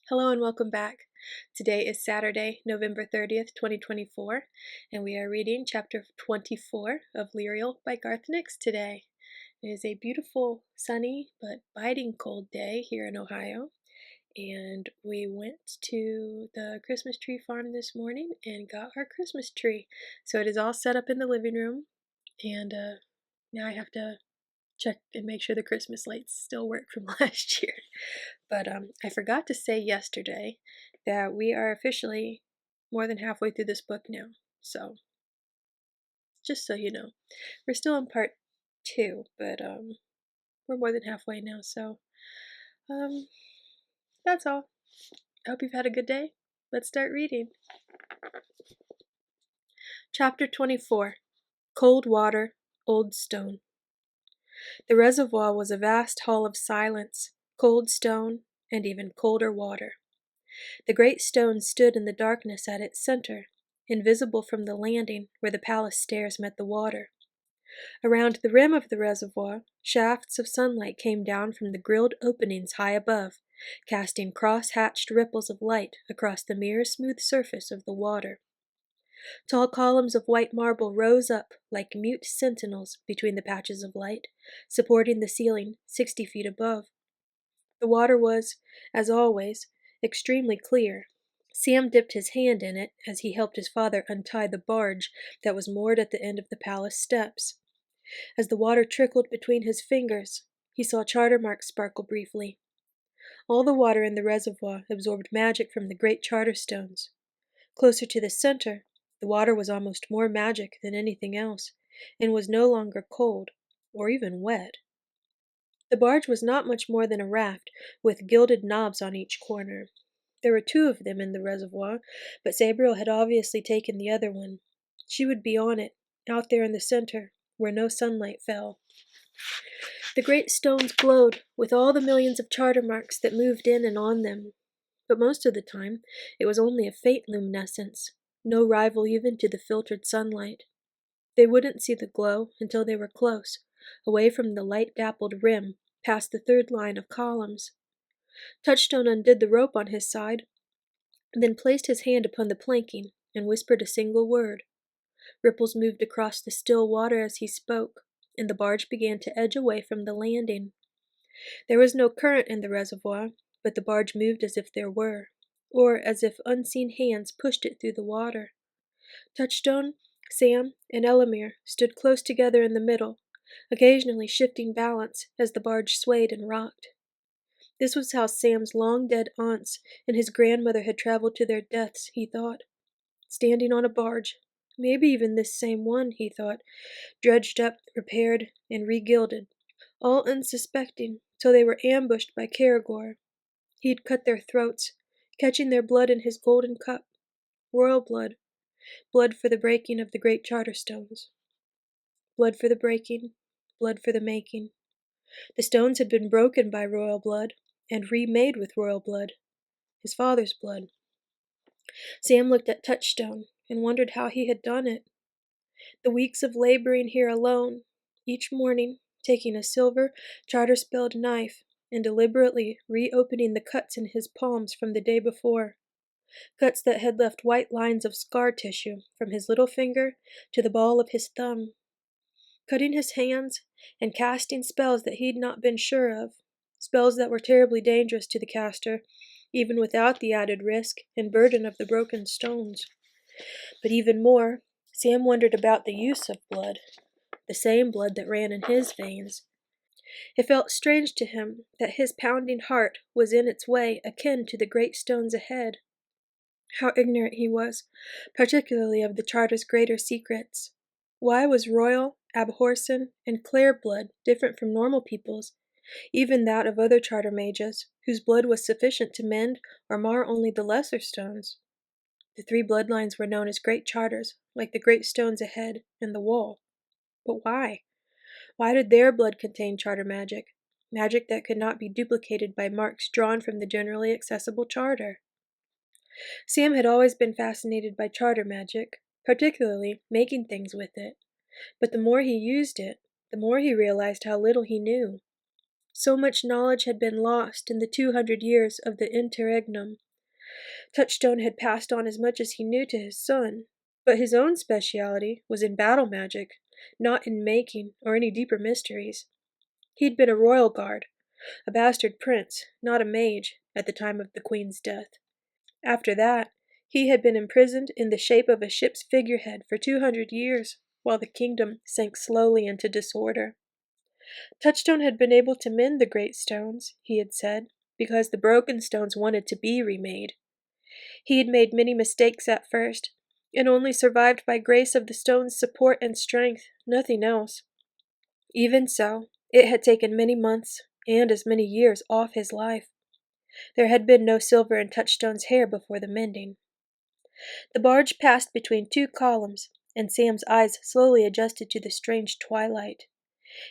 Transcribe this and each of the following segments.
Hello and welcome back. Today is Saturday, November 30th, 2024, and we are reading chapter 24 of Lirael by Garth Nix today. It is a beautiful, sunny, but biting cold day here in Ohio, and we went to the Christmas tree farm this morning and got our Christmas tree. So it is all set up in the living room, and now I have to check and make sure the Christmas lights still work from last year. But I forgot to say yesterday that we are officially more than halfway through this book now. So, just so you know, we're still in part 2, but we're more than halfway now. So, um, that's all. I hope you've had a good day. Let's start reading. Chapter 24 Cold Water, Old Stone. The reservoir was a vast hall of silence, cold stone, and even colder water. The great stone stood in the darkness at its center, invisible from the landing where the palace stairs met the water. Around the rim of the reservoir, shafts of sunlight came down from the grilled openings high above, casting cross-hatched ripples of light across the mirror smooth surface of the water. Tall columns of white marble rose up like mute sentinels between the patches of light, supporting the ceiling 60 feet above. The water was, as always, extremely clear. Sam dipped his hand in it as he helped his father untie the barge that was moored at the end of the palace steps. As the water trickled between his fingers, he saw charter marks sparkle briefly. All the water in the reservoir absorbed magic from the great charter stones. Closer to the center, the water was almost more magic than anything else, and was no longer cold, or even wet. The barge was not much more than a raft, with gilded knobs on each corner. There were 2 of them in the reservoir, but Sabriel had obviously taken the other one. She would be on it, out there in the center, where no sunlight fell. The great stones glowed with all the millions of charter marks that moved in and on them, but most of the time it was only a faint luminescence, no rival even to the filtered sunlight. They wouldn't see the glow until they were close, away from the light-dappled rim, past the 3rd line of columns. Touchstone undid the rope on his side, then placed his hand upon the planking and whispered a single word. Ripples moved across the still water as he spoke, and the barge began to edge away from the landing. There was no current in the reservoir, but the barge moved as if there were, or as if unseen hands pushed it through the water. Touchstone, Sam, and Elamir stood close together in the middle, occasionally shifting balance as the barge swayed and rocked. This was how Sam's long-dead aunts and his grandmother had traveled to their deaths, he thought. Standing on a barge, maybe even this same one, he thought, dredged up, repaired, and re-gilded, all unsuspecting till they were ambushed by Caragor. He'd cut their throats, catching their blood in his golden cup. Royal blood. Blood for the breaking of the great charter stones. Blood for the breaking, blood for the making. The stones had been broken by royal blood, and remade with royal blood. His father's blood. Sam looked at Touchstone and wondered how he had done it. The weeks of laboring here alone, each morning taking a silver, charter-spelled knife and deliberately reopening the cuts in his palms from the day before. Cuts that had left white lines of scar tissue from his little finger to the ball of his thumb. Cutting his hands and casting spells that he'd not been sure of, spells that were terribly dangerous to the caster, even without the added risk and burden of the broken stones. But even more, Sam wondered about the use of blood, the same blood that ran in his veins. It felt strange to him that his pounding heart was in its way akin to the great stones ahead. How ignorant he was, particularly of the Charter's greater secrets. Why was royal, Abhorsen, and Clare blood different from normal people's, even that of other Charter mages, whose blood was sufficient to mend or mar only the lesser stones? The 3 bloodlines were known as Great Charters, like the great stones ahead and the wall. But why? Why did their blood contain charter magic? Magic that could not be duplicated by marks drawn from the generally accessible charter. Sam had always been fascinated by charter magic, particularly making things with it. But the more he used it, the more he realized how little he knew. So much knowledge had been lost in the 200 years of the interregnum. Touchstone had passed on as much as he knew to his son, but his own speciality was in battle magic, not in making or any deeper mysteries. He'd been a royal guard, a bastard prince, not a mage, at the time of the Queen's death. After that, he had been imprisoned in the shape of a ship's figurehead for 200 years, while the kingdom sank slowly into disorder. Touchstone had been able to mend the great stones, he had said, because the broken stones wanted to be remade. He had made many mistakes at first, and only survived by grace of the stone's support and strength, nothing else. Even so, it had taken many months and as many years off his life. There had been no silver in Touchstone's hair before the mending. The barge passed between two columns, and Sam's eyes slowly adjusted to the strange twilight.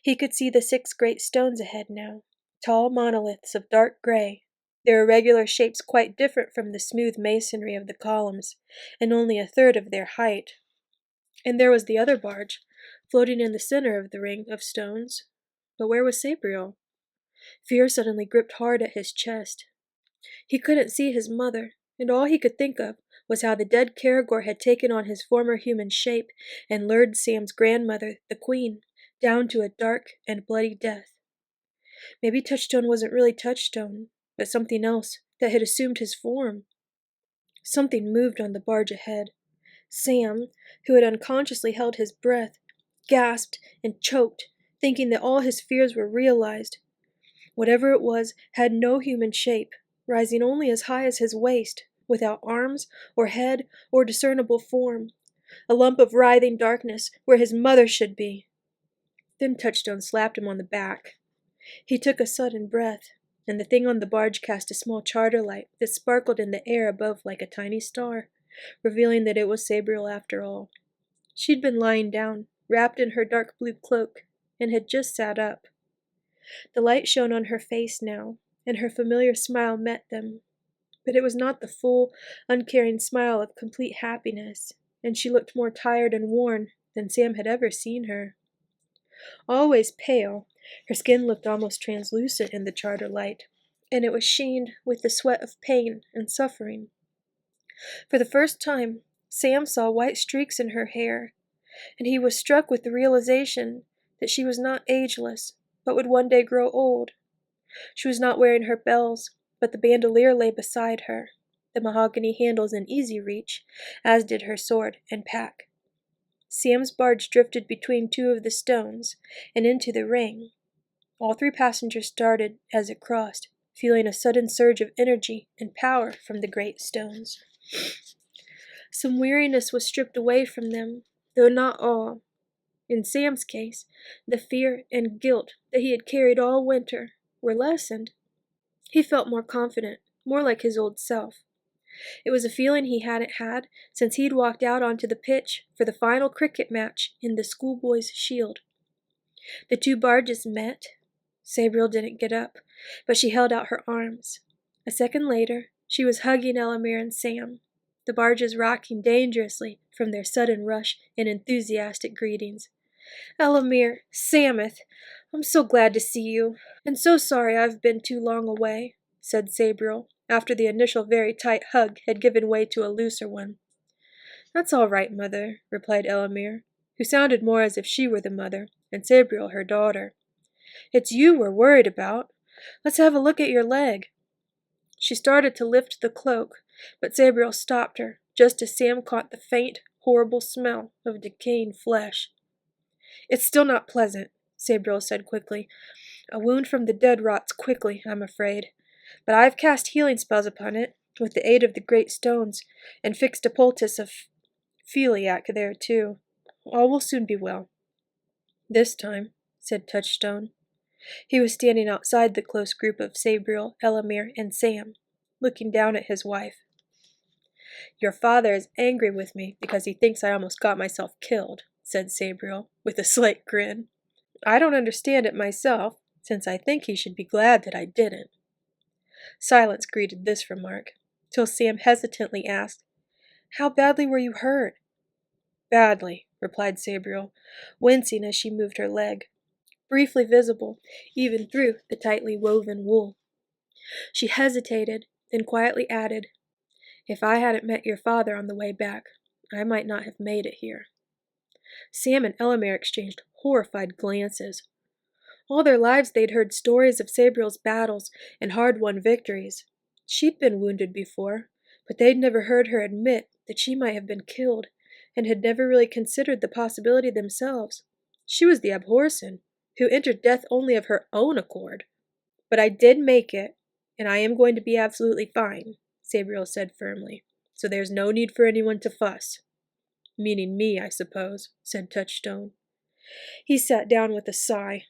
He could see the 6 great stones ahead now, tall monoliths of dark gray, their irregular shapes quite different from the smooth masonry of the columns, and only a third of their height. And there was the other barge, floating in the center of the ring of stones. But where was Sabriel? Fear suddenly gripped hard at his chest. He couldn't see his mother, and all he could think of was how the dead Caragor had taken on his former human shape and lured Sam's grandmother, the Queen, down to a dark and bloody death. Maybe Touchstone wasn't really Touchstone, but something else that had assumed his form. Something moved on the barge ahead. Sam, who had unconsciously held his breath, gasped and choked, thinking that all his fears were realized. Whatever it was had no human shape, rising only as high as his waist, without arms or head or discernible form, a lump of writhing darkness where his mother should be. Then Touchstone slapped him on the back. He took a sudden breath, and the thing on the barge cast a small charter light that sparkled in the air above like a tiny star, revealing that it was Sabriel after all. She'd been lying down, wrapped in her dark blue cloak, and had just sat up. The light shone on her face now, and her familiar smile met them. But it was not the full, uncaring smile of complete happiness, and she looked more tired and worn than Sam had ever seen her. Always pale, her skin looked almost translucent in the charter light, and it was sheened with the sweat of pain and suffering. For the first time, Sam saw white streaks in her hair, and he was struck with the realization that she was not ageless, but would one day grow old. She was not wearing her bells, but the bandolier lay beside her, the mahogany handles in easy reach, as did her sword and pack. Sam's barge drifted between 2 of the stones and into the ring. All 3 passengers started as it crossed, feeling a sudden surge of energy and power from the great stones. Some weariness was stripped away from them, though not all. In Sam's case, the fear and guilt that he had carried all winter were lessened. He felt more confident, more like his old self. It was a feeling he hadn't had since he'd walked out onto the pitch for the final cricket match in the schoolboy's shield. The 2 barges met. Sabriel didn't get up, but she held out her arms. A second later, she was hugging Elamir and Sam, the barges rocking dangerously from their sudden rush and enthusiastic greetings. "Elamir, Sameth, I'm so glad to see you, and so sorry I've been too long away," said Sabriel, after the initial very tight hug had given way to a looser one. "That's all right, Mother," replied Elamir, who sounded more as if she were the mother, and Sabriel her daughter. "It's you we're worried about. Let's have a look at your leg." She started to lift the cloak, but Sabriel stopped her, just as Sam caught the faint, horrible smell of decaying flesh. "It's still not pleasant," Sabriel said quickly. "A wound from the dead rots quickly, I'm afraid. But I've cast healing spells upon it, with the aid of the great stones, and fixed a poultice of philiac there too. All will soon be well." "This time," said Touchstone. He was standing outside the close group of Sabriel, Elamir, and Sam, looking down at his wife. "Your father is angry with me because he thinks I almost got myself killed," said Sabriel, with a slight grin. "I don't understand it myself, since I think he should be glad that I didn't." Silence greeted this remark, till Sam hesitantly asked, "How badly were you hurt?" "Badly," replied Sabriel, wincing as she moved her leg. briefly visible, even through the tightly woven wool. She hesitated, then quietly added, "If I hadn't met your father on the way back, I might not have made it here." Sam and Elamir exchanged horrified glances. All their lives they'd heard stories of Sabriel's battles and hard-won victories. She'd been wounded before, but they'd never heard her admit that she might have been killed, and had never really considered the possibility themselves. She was the Abhorsen, who entered death only of her own accord. "But I did make it, and I am going to be absolutely fine," Sabriel said firmly, "so there's no need for anyone to fuss." "Meaning me, I suppose," said Touchstone. He sat down with a sigh,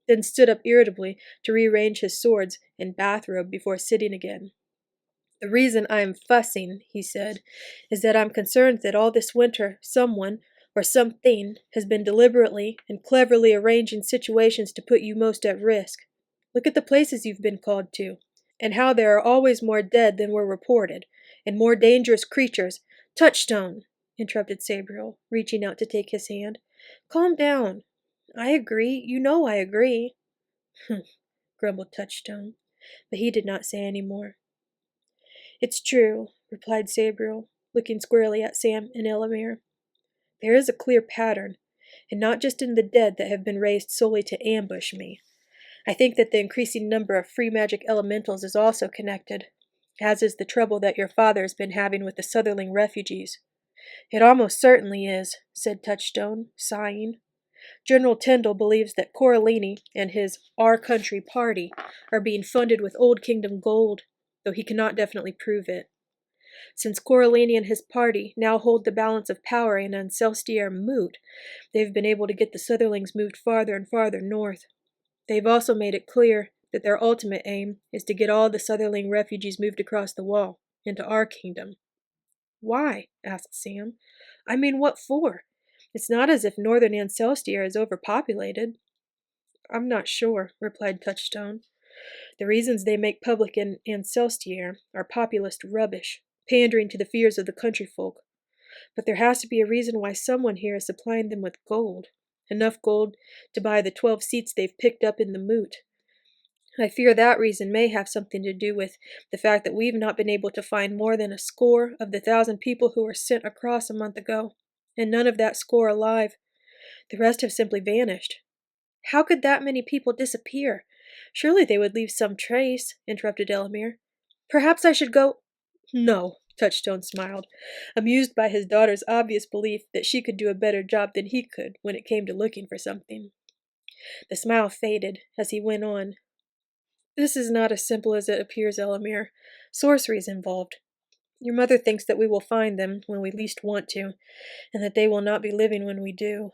then stood up irritably to rearrange his swords and bathrobe before sitting again. "The reason I am fussing," he said, "is that I'm concerned that all this winter someone, or something, has been deliberately and cleverly arranging situations to put you most at risk. Look at the places you've been called to, and how there are always more dead than were reported, and more dangerous creatures." "Touchstone!" interrupted Sabriel, reaching out to take his hand. "Calm down. I agree. You know I agree." "Humph," grumbled Touchstone, but he did not say any more. "It's true," replied Sabriel, looking squarely at Sam and Elamir. "There is a clear pattern, and not just in the dead that have been raised solely to ambush me. I think that the increasing number of free magic elementals is also connected, as is the trouble that your father has been having with the Sutherling refugees." "It almost certainly is," said Touchstone, sighing. "General Tyndall believes that Coralini and his Our Country party are being funded with Old Kingdom gold, though he cannot definitely prove it. Since Coralini and his party now hold the balance of power in Ancelstier Moot, they've been able to get the Sutherlings moved farther and farther north. They've also made it clear that their ultimate aim is to get all the Sutherling refugees moved across the wall, into our kingdom." "Why?" asked Sam. "I mean, what for? It's not as if northern Ancelstier is overpopulated." "I'm not sure," replied Touchstone. "The reasons they make public in Ancelstier are populist rubbish, pandering to the fears of the country folk. But there has to be a reason why someone here is supplying them with gold. Enough gold to buy the 12 seats they've picked up in the moot. I fear that reason may have something to do with the fact that we've not been able to find more than a score of the 1,000 people who were sent across a month ago, and none of that score alive. The rest have simply vanished." "How could that many people disappear? Surely they would leave some trace," interrupted Elamir. "Perhaps I should go—" "No," Touchstone smiled, amused by his daughter's obvious belief that she could do a better job than he could when it came to looking for something. The smile faded as he went on. "This is not as simple as it appears, Elamir. Sorcery is involved. Your mother thinks that we will find them when we least want to, and that they will not be living when we do."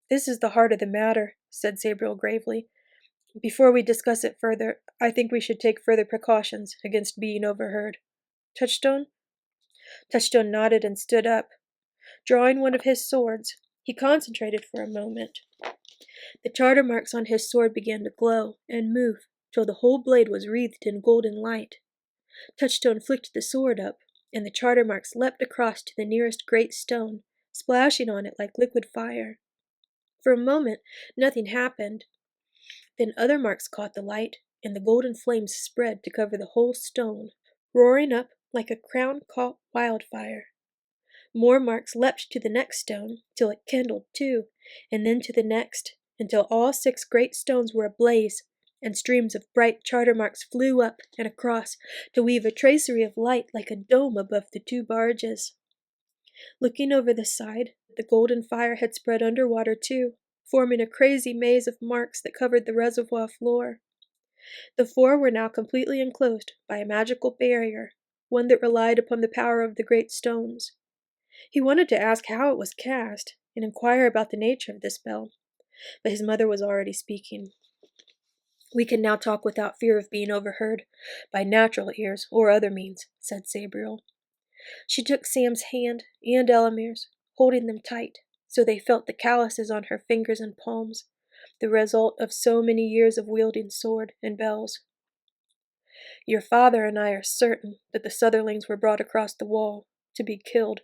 "This is the heart of the matter," said Sabriel gravely. "Before we discuss it further, I think we should take further precautions against being overheard. Touchstone?" Touchstone nodded and stood up. Drawing one of his swords, he concentrated for a moment. The charter marks on his sword began to glow and move till the whole blade was wreathed in golden light. Touchstone flicked the sword up, and the charter marks leapt across to the nearest great stone, splashing on it like liquid fire. For a moment, nothing happened. Then other marks caught the light, and the golden flames spread to cover the whole stone, roaring up like a crown-caught wildfire. More marks leapt to the next stone, till it kindled too, and then to the next, until all 6 great stones were ablaze, and streams of bright charter marks flew up and across to weave a tracery of light like a dome above the 2 barges. Looking over the side, the golden fire had spread underwater too, forming a crazy maze of marks that covered the reservoir floor. The 4 were now completely enclosed by a magical barrier, one that relied upon the power of the great stones. He wanted to ask how it was cast, and inquire about the nature of the spell, but his mother was already speaking. "We can now talk without fear of being overheard, by natural ears or other means," said Sabriel. She took Sam's hand and Elamir's, holding them tight, so they felt the calluses on her fingers and palms, the result of so many years of wielding sword and bells. "Your father and I are certain that the Sutherlings were brought across the wall, to be killed,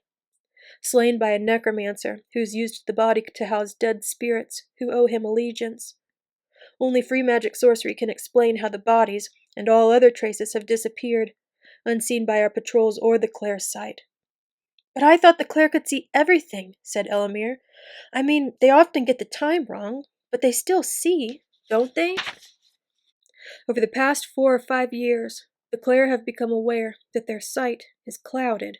slain by a necromancer who's used the body to house dead spirits who owe him allegiance. Only free magic sorcery can explain how the bodies and all other traces have disappeared, unseen by our patrols or the Claire's sight. But I thought the Claire could see everything, said Elamir. I mean, they often get the time wrong, but they still see, don't they? Over the past 4 or 5 years, the Claire have become aware that their sight is clouded,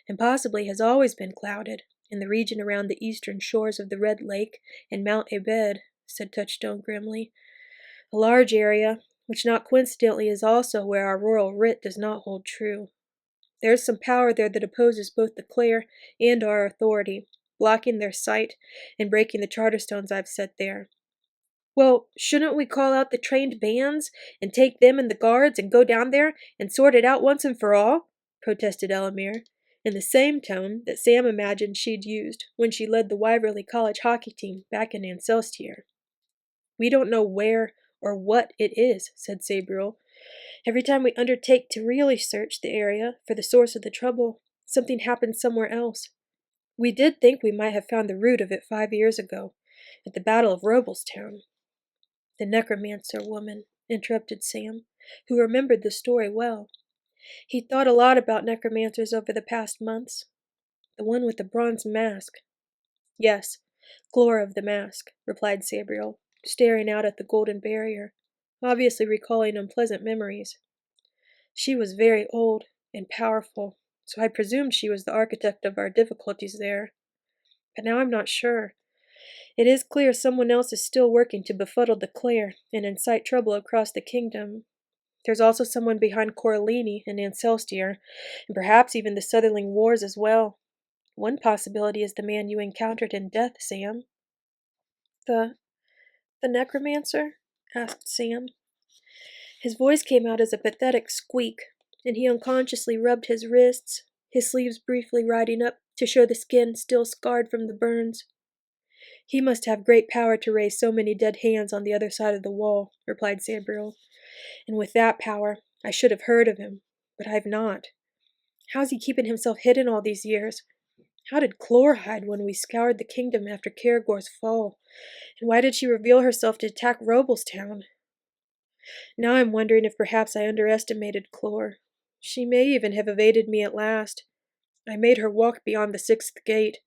and possibly has always been clouded, in the region around the eastern shores of the Red Lake and Mount Ebed, said Touchstone grimly. A large area, which not coincidentally is also where our royal writ does not hold true. There is some power there that opposes both the Claire and our authority, blocking their sight and breaking the charter stones I've set there. Well, shouldn't we call out the trained bands and take them and the guards and go down there and sort it out once and for all? Protested Elamir, in the same tone that Sam imagined she'd used when she led the Wyverley College hockey team back in Ancelstier. We don't know where or what it is, said Sabriel. Every time we undertake to really search the area for the source of the trouble, something happens somewhere else. We did think we might have found the root of it 5 years ago, at the Battle of Robles-town. The necromancer woman, interrupted Sam, who remembered the story well. He'd thought a lot about necromancers over the past months. The one with the bronze mask. Yes, Clora of the mask, replied Sabriel, staring out at the golden barrier, obviously recalling unpleasant memories. She was very old and powerful, so I presumed she was the architect of our difficulties there. But now I'm not sure. It is clear someone else is still working to befuddle the Claire and incite trouble across the kingdom. There's also someone behind Coralini and Ancelstier, and perhaps even the Sutherling Wars as well. One possibility is the man you encountered in death, Sam. The necromancer? Asked Sam. His voice came out as a pathetic squeak, and he unconsciously rubbed his wrists, his sleeves briefly riding up to show the skin still scarred from the burns. He must have great power to raise so many dead hands on the other side of the wall, replied Sabriel. And with that power, I should have heard of him, but I've not. How's he keeping himself hidden all these years? How did Clore hide when we scoured the kingdom after Caragor's fall? And why did she reveal herself to attack Robles-town? Now I'm wondering if perhaps I underestimated Clore. She may even have evaded me at last. I made her walk beyond the 6th gate,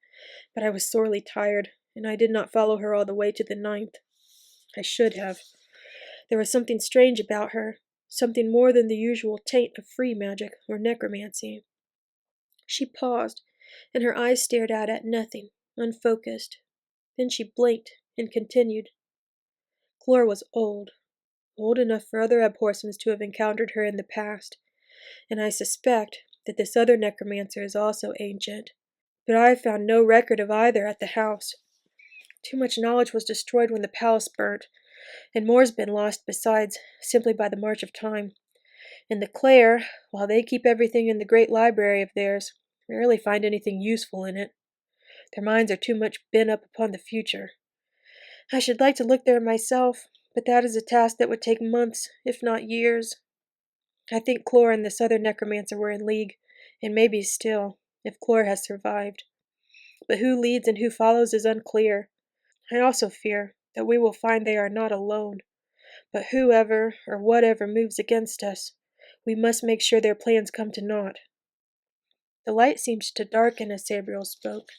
but I was sorely tired, and I did not follow her all the way to the 9th. I should have. There was something strange about her, something more than the usual taint of free magic or necromancy. She paused, and her eyes stared out at nothing, unfocused. Then she blinked and continued. Clore was old enough for other abhorsons to have encountered her in the past, and I suspect that this other necromancer is also ancient, but I have found no record of either at the house. Too much knowledge was destroyed when the palace burnt, and more's been lost besides, simply by the march of time. And the Claire, while they keep everything in the great library of theirs, rarely find anything useful in it. Their minds are too much bent up upon the future. I should like to look there myself, but that is a task that would take months, if not years. I think Clore and this other necromancer were in league, and maybe still, if Clore has survived. But who leads and who follows is unclear. I also fear that we will find they are not alone. But whoever or whatever moves against us, we must make sure their plans come to naught. The light seemed to darken as Sabriel spoke,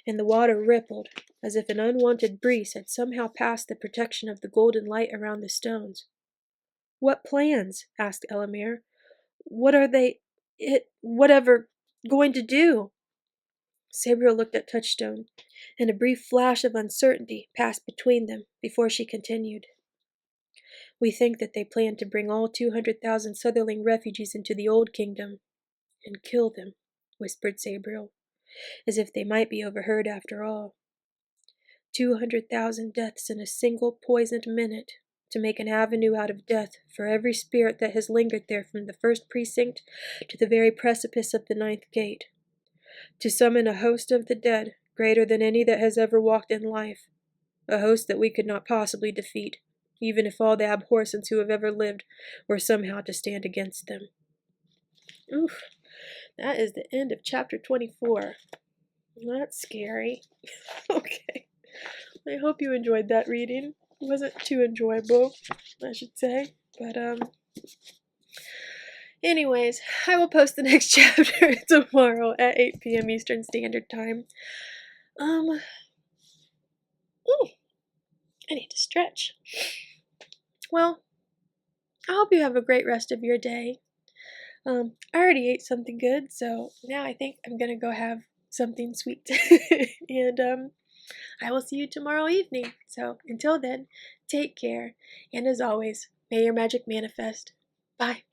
and the water rippled, as if an unwanted breeze had somehow passed the protection of the golden light around the stones. What plans? Asked Elamir. What are they, whatever, going to do? Sabriel looked at Touchstone, and a brief flash of uncertainty passed between them before she continued. We think that they plan to bring all 200,000 Sutherling refugees into the Old Kingdom and kill them, whispered Sabriel, as if they might be overheard after all. 200,000 deaths in a single poisoned minute to make an avenue out of death for every spirit that has lingered there from the first precinct to the very precipice of the 9th gate. To summon a host of the dead greater than any that has ever walked in life, a host that we could not possibly defeat, even if all the abhorsons who have ever lived were somehow to stand against them. Oof, that is the end of chapter 24. That's scary. Okay, I hope you enjoyed that reading. wasn't too enjoyable, I should say. But anyways, I will post the next chapter tomorrow at 8 p.m. Eastern Standard Time. I need to stretch. Well, I hope you have a great rest of your day. I already ate something good, so now I think I'm gonna go have something sweet. And I will see you tomorrow evening. So until then, take care, and as always, may your magic manifest. Bye.